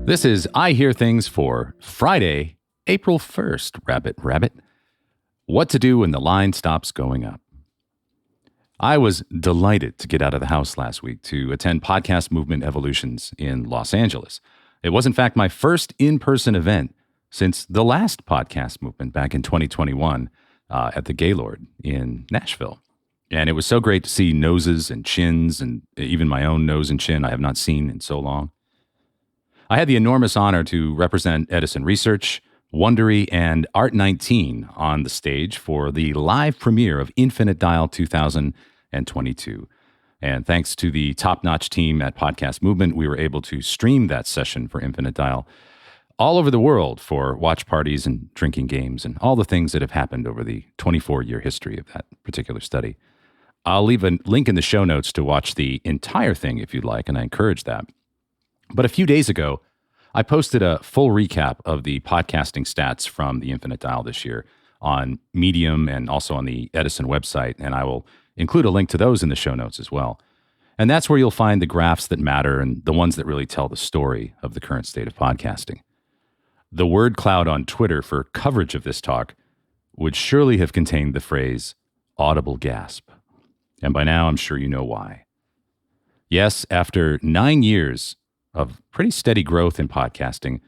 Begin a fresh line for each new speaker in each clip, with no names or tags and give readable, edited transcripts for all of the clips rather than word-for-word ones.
This is I Hear Things for Friday, April 1st, Rabbit. What to do when the line stops going up. I was delighted to get out of the house last week to attend Podcast Movement Evolutions in Los Angeles. It was, in fact, my first in-person event since the last Podcast Movement back in 2021 at the Gaylord in Nashville. And it was so great to see noses and chins, and even my own nose and chin I have not seen in so long. I had the enormous honor to represent Edison Research, Wondery, and Art19 on the stage for the live premiere of Infinite Dial 2022. And thanks to the top-notch team at Podcast Movement, we were able to stream that session for Infinite Dial all over the world for watch parties and drinking games and all the things that have happened over the 24-year history of that particular study. I'll leave a link in the show notes to watch the entire thing if you'd like, and I encourage that. But a few days ago, I posted a full recap of the podcasting stats from the Infinite Dial this year on Medium and also on the Edison website, and I will include a link to those in the show notes as well. And that's where you'll find the graphs that matter and the ones that really tell the story of the current state of podcasting. The word cloud on Twitter for coverage of this talk would surely have contained the phrase audible gasp. And by now, I'm sure you know why. Yes, after 9 years of pretty steady growth in podcasting,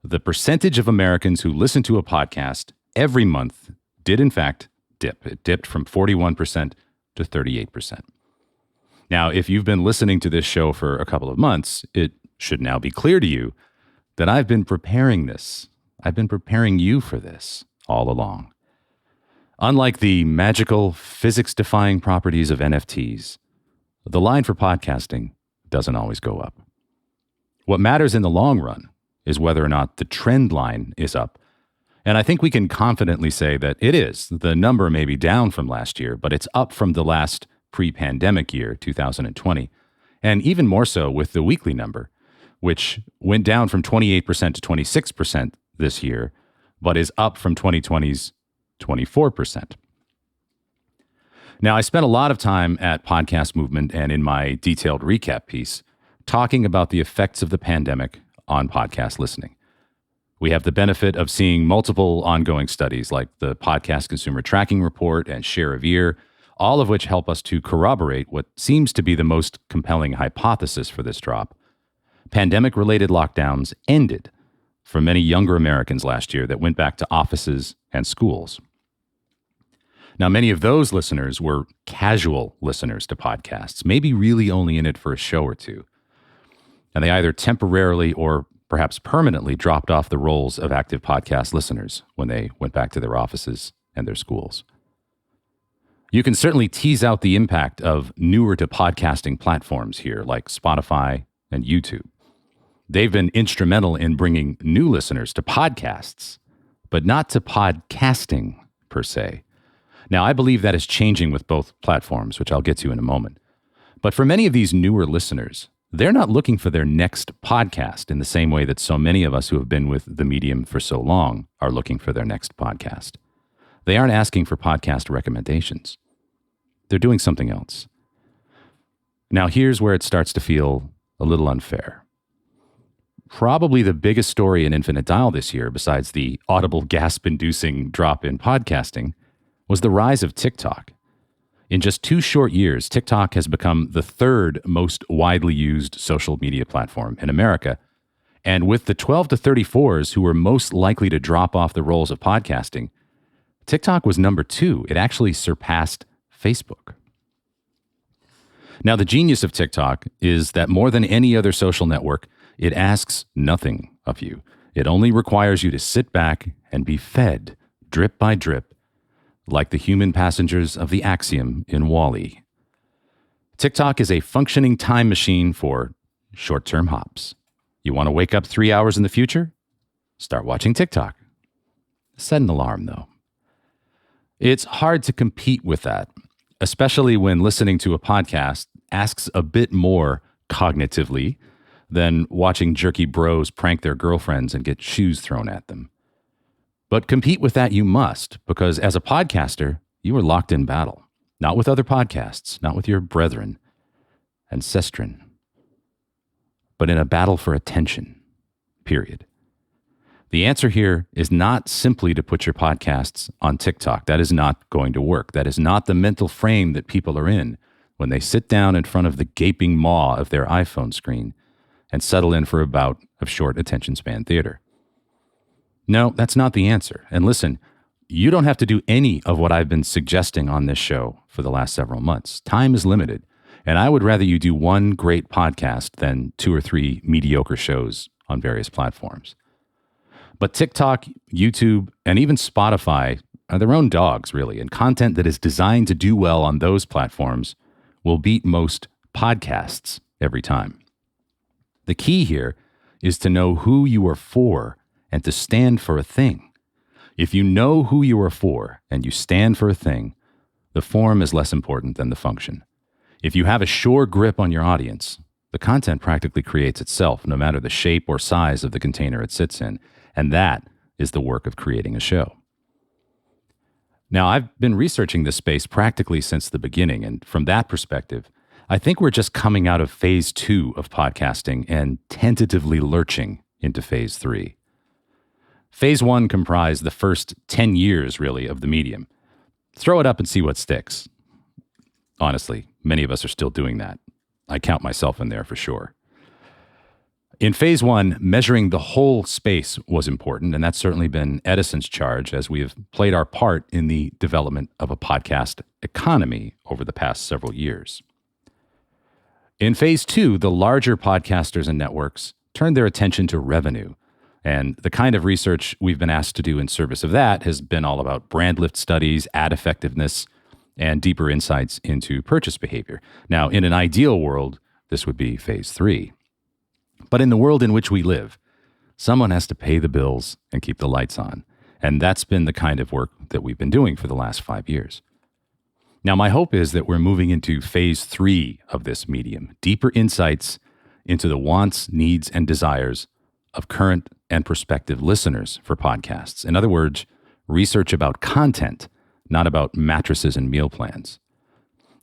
the percentage of Americans who listen to a podcast every month did in fact dip. It dipped from 41% to 38%. Now, if you've been listening to this show for a couple of months, it should now be clear to you that I've been preparing this. I've been preparing you for this all along. Unlike the magical physics-defying properties of NFTs, the line for podcasting doesn't always go up. What matters in the long run is whether or not the trend line is up. And I think we can confidently say that it is. The number may be down from last year, but it's up from the last pre-pandemic year, 2020. And even more so with the weekly number, which went down from 28% to 26% this year, but is up from 2020's 24%. Now, I spent a lot of time at Podcast Movement and in my detailed recap piece talking about the effects of the pandemic on podcast listening. We have the benefit of seeing multiple ongoing studies like the Podcast Consumer Tracking Report and Share of Ear, all of which help us to corroborate what seems to be the most compelling hypothesis for this drop. Pandemic-related lockdowns ended for many younger Americans last year that went back to offices and schools. Now, many of those listeners were casual listeners to podcasts, maybe really only in it for a show or two. And they either temporarily or perhaps permanently dropped off the rolls of active podcast listeners when they went back to their offices and their schools. You can certainly tease out the impact of newer to podcasting platforms here, like Spotify and YouTube. They've been instrumental in bringing new listeners to podcasts, but not to podcasting per se. Now, I believe that is changing with both platforms, which I'll get to in a moment. But for many of these newer listeners, they're not looking for their next podcast in the same way that so many of us who have been with the medium for so long are looking for their next podcast. They aren't asking for podcast recommendations. They're doing something else. Now, here's where it starts to feel a little unfair. Probably the biggest story in Infinite Dial this year, besides the audible gasp-inducing drop in podcasting, was the rise of TikTok. In just 2 short years, TikTok has become the third most widely used social media platform in America. And with the 12 to 34s who were most likely to drop off the rolls of podcasting, TikTok was number 2. It actually surpassed Facebook. Now, the genius of TikTok is that more than any other social network, it asks nothing of you. It only requires you to sit back and be fed drip by drip, like the human passengers of the Axiom in WALL-E. TikTok is a functioning time machine for short-term hops. You want to wake up 3 hours in the future? Start watching TikTok. Set an alarm, though. It's hard to compete with that, especially when listening to a podcast asks a bit more cognitively than watching jerky bros prank their girlfriends and get shoes thrown at them. But compete with that you must, because as a podcaster, you are locked in battle. Not with other podcasts, not with your brethren and sestrin, but in a battle for attention. period. The answer here is not simply to put your podcasts on TikTok. That is not going to work. That is not the mental frame that people are in when they sit down in front of the gaping maw of their iPhone screen and settle in for a bout of short attention span theater. No, that's not the answer. And listen, you don't have to do any of what I've been suggesting on this show for the last several months. Time is limited, and I would rather you do one great podcast than 2 or 3 mediocre shows on various platforms. But TikTok, YouTube, and even Spotify are their own dogs, really, and content that is designed to do well on those platforms will beat most podcasts every time. The key here is to know who you are for and to stand for a thing. If you know who you are for and you stand for a thing, the form is less important than the function. If you have a sure grip on your audience, the content practically creates itself, no matter the shape or size of the container it sits in. And that is the work of creating a show. Now, I've been researching this space practically since the beginning, and from that perspective, I think we're just coming out of phase 2 of podcasting and tentatively lurching into phase 3. Phase 1 comprised the first 10 years, really, of the medium. Throw it up and see what sticks. Honestly, many of us are still doing that. I count myself in there for sure. In phase 1, measuring the whole space was important, and that's certainly been Edison's charge as we have played our part in the development of a podcast economy over the past several years. In phase 2, the larger podcasters and networks turned their attention to revenue, and the kind of research we've been asked to do in service of that has been all about brand lift studies, ad effectiveness, and deeper insights into purchase behavior. Now, in an ideal world, this would be phase 3. But in the world in which we live, someone has to pay the bills and keep the lights on. And that's been the kind of work that we've been doing for the last 5 years. Now, my hope is that we're moving into phase 3 of this medium, deeper insights into the wants, needs, and desires of current and prospective listeners for podcasts. In other words, research about content, not about mattresses and meal plans.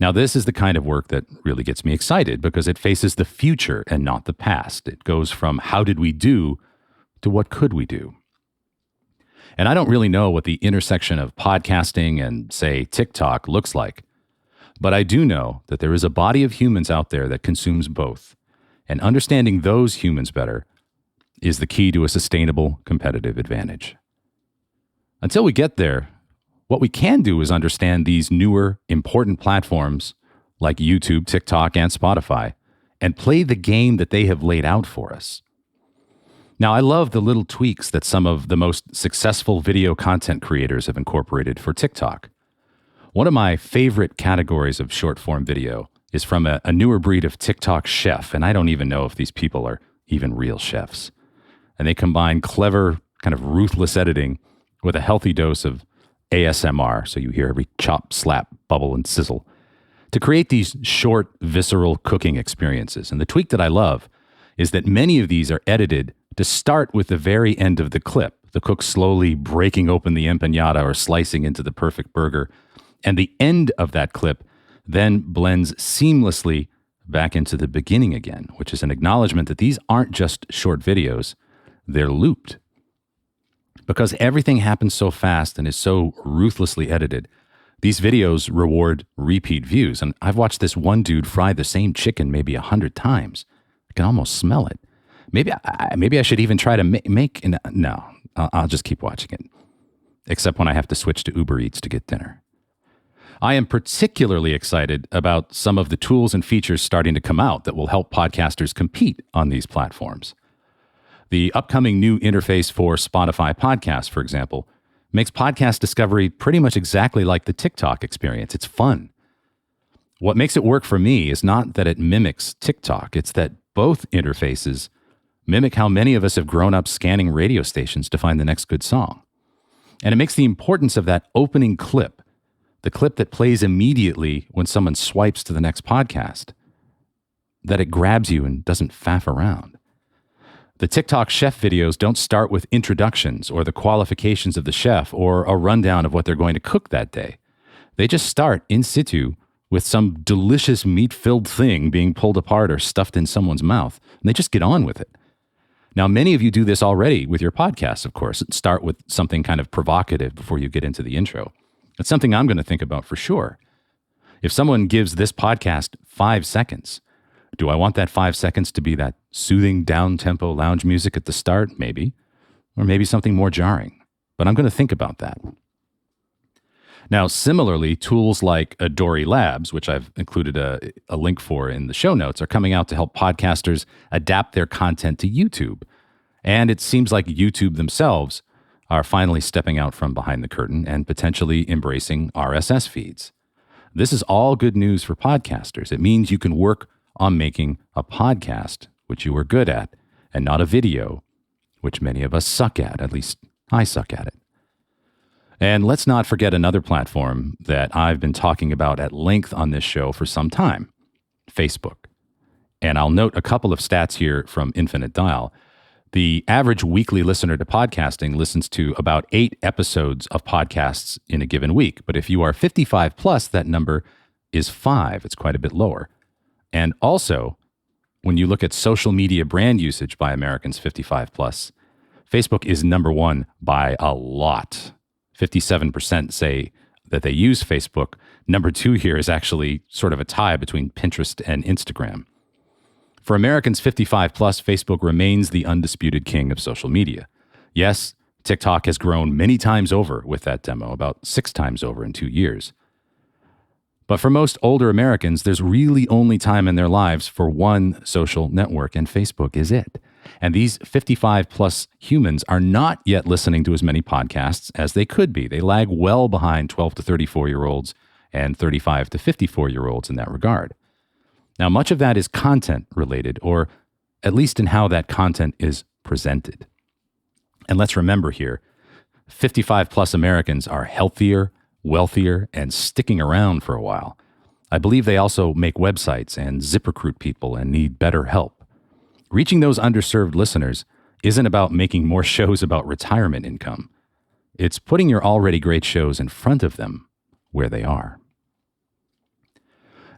Now, this is the kind of work that really gets me excited because it faces the future and not the past. It goes from how did we do to what could we do? And I don't really know what the intersection of podcasting and, say, TikTok looks like, but I do know that there is a body of humans out there that consumes both, and understanding those humans better is the key to a sustainable competitive advantage. Until we get there, what we can do is understand these newer, important platforms like YouTube, TikTok, and Spotify, and play the game that they have laid out for us. Now, I love the little tweaks that some of the most successful video content creators have incorporated for TikTok. One of my favorite categories of short-form video is from a newer breed of TikTok chef, and I don't even know if these people are even real chefs. And they combine clever, kind of ruthless editing with a healthy dose of ASMR, so you hear every chop, slap, bubble, and sizzle, to create these short, visceral cooking experiences. And the tweak that I love is that many of these are edited to start with the very end of the clip, the cook slowly breaking open the empanada or slicing into the perfect burger, and the end of that clip then blends seamlessly back into the beginning again, which is an acknowledgement that these aren't just short videos, they're looped. Because everything happens so fast and is so ruthlessly edited, these videos reward repeat views. And I've watched this one dude fry the same chicken maybe 100 times. I can almost smell it. Maybe I should even try to make. No, I'll just keep watching it. Except when I have to switch to Uber Eats to get dinner. I am particularly excited about some of the tools and features starting to come out that will help podcasters compete on these platforms. The upcoming new interface for Spotify podcasts, for example, makes podcast discovery pretty much exactly like the TikTok experience. It's fun. What makes it work for me is not that it mimics TikTok. It's that both interfaces mimic how many of us have grown up scanning radio stations to find the next good song. And it makes the importance of that opening clip, the clip that plays immediately when someone swipes to the next podcast, that it grabs you and doesn't faff around. The TikTok chef videos don't start with introductions or the qualifications of the chef or a rundown of what they're going to cook that day. They just start in situ with some delicious meat-filled thing being pulled apart or stuffed in someone's mouth, and they just get on with it. Now, many of you do this already with your podcasts, of course. Start with something kind of provocative before you get into the intro. It's something I'm going to think about for sure. If someone gives this podcast 5 seconds, do I want that 5 seconds to be that soothing down-tempo lounge music at the start? Maybe. Or maybe something more jarring. But I'm going to think about that. Now, similarly, tools like Adori Labs, which I've included a link for in the show notes, are coming out to help podcasters adapt their content to YouTube. And it seems like YouTube themselves are finally stepping out from behind the curtain and potentially embracing RSS feeds. This is all good news for podcasters. It means you can work on making a podcast, which you are good at, and not a video, which many of us suck at least I suck at it. And let's not forget another platform that I've been talking about at length on this show for some time, Facebook. And I'll note a couple of stats here from Infinite Dial. The average weekly listener to podcasting listens to about 8 episodes of podcasts in a given week. But if you are 55 plus, that number is 5. It's quite a bit lower. And also, when you look at social media brand usage by Americans 55 plus, Facebook is number 1 by a lot. 57% say that they use Facebook. Number 2 here is actually sort of a tie between Pinterest and Instagram. For Americans 55 plus, Facebook remains the undisputed king of social media. Yes, TikTok has grown many times over with that demo, about 6 times over in 2 years. But for most older Americans, there's really only time in their lives for one social network, and Facebook is it. And these 55 plus humans are not yet listening to as many podcasts as they could be. They lag well behind 12 to 34-year-olds and 35 to 54-year-olds in that regard. Now, much of that is content related, or at least in how that content is presented. And let's remember here, 55 plus Americans are healthier, wealthier, and sticking around for a while. I believe they also make websites and ZipRecruit people and need better help. Reaching those underserved listeners isn't about making more shows about retirement income. It's putting your already great shows in front of them where they are.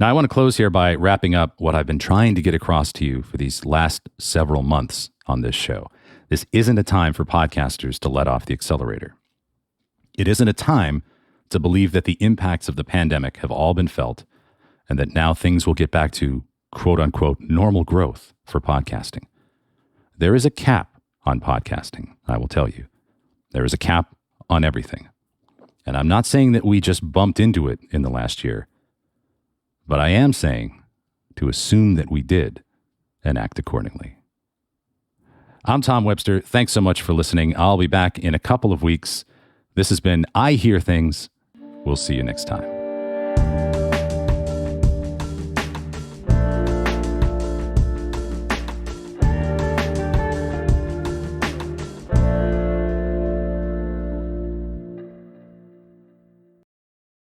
Now, I want to close here by wrapping up what I've been trying to get across to you for these last several months on this show. This isn't a time for podcasters to let off the accelerator. It isn't a time to believe that the impacts of the pandemic have all been felt and that now things will get back to quote unquote normal growth for podcasting. There is a cap on podcasting, I will tell you. There is a cap on everything. And I'm not saying that we just bumped into it in the last year, but I am saying to assume that we did and act accordingly. I'm Tom Webster. Thanks so much for listening. I'll be back in a couple of weeks. This has been I Hear Things. We'll see you next time.